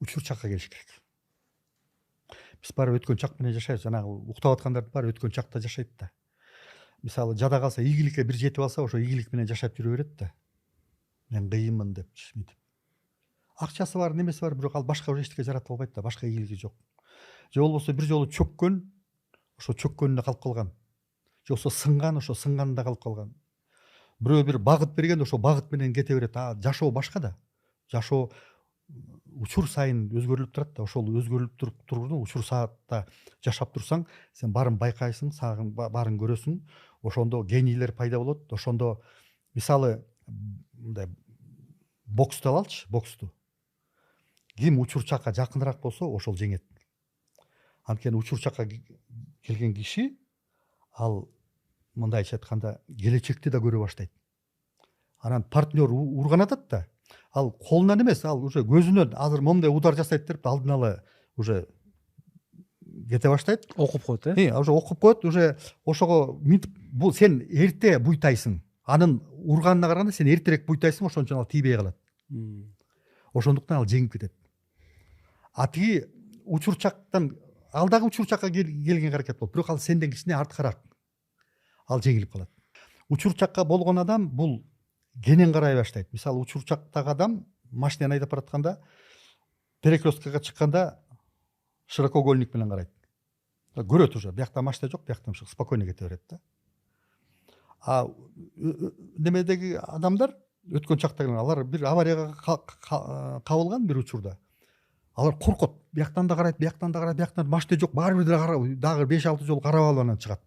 учур чакка келиш керек. Биз барып өткөн чак менен жашайбыз. Жанагы уктап аткандардын баары өткөн чакта жашайт да. Мисалы жада калса ийгиликке бир жетип алса, ошо ийгилик менен жашап жүрө берет да. Мен кыйынмын деп мынтип. Акчасы бар, немеси бар, бирок ал башка бир эчтеке жарата албайт да, башка ийгилиги жок. Же болбосо бир жолу чөккөн, ошо чөккөнүндө калып калган. Же болбосо сынган, ошо сынганда калып калган. Бирөө бир багыт берген, ошо багыт менен кете берет. Жашоо башка да. Жашоо учур сайын өзгөрүлүп турат да. Ошол өзгөрүлүп тургунду учур саатта жашап турсаң, сен баарын байкайсың, сагын баарын көрөсүң. Ошондо генийлер пайда болот. Ошондо мисалы мындай боксту алалычы, боксту. Ким учур чакка жакыныраак болсо, ошол жеңет. Анткени учур чакка келген киши ал мындайча айтканда келечекти да көрө баштайт. Анан партнер урган атат да. Ал колунан эмес, ал уже көзүнөн азыр момундай удар жасайт деп алдын ала уже кете баштайт. Окуп коет, уже окуп коет, уже ошого бул сен эрте буйтайсың. Анын урганына караганда сен эртерээк буйтайсың, ошон үчүн ал тийбей калат. Ошондуктан ал жеңип кетет. А тиги учурчактан ал дагы учурчакка келген аракет болот. Бирок ал сенден кичине арткараак. Ал жеңилип калат. Учурчакка болгон адам бул кенен карай баштайт. Мисалы учурчактагы адам машинаны айдап баратканда, перекресткага чыкканда широкоугольник менен карайт. Көрөт уже, биякта машина жок, биякта спокойно кете берет да. А немедеги адамдар өткөн чактагы алар бир аварияга кабылган бир учурда. Алар коркот. Бияктан да карайт, бияктан да карайт, бияктан машина жок, баары бир дагы 5-6 жолу карап алып анан чыгат.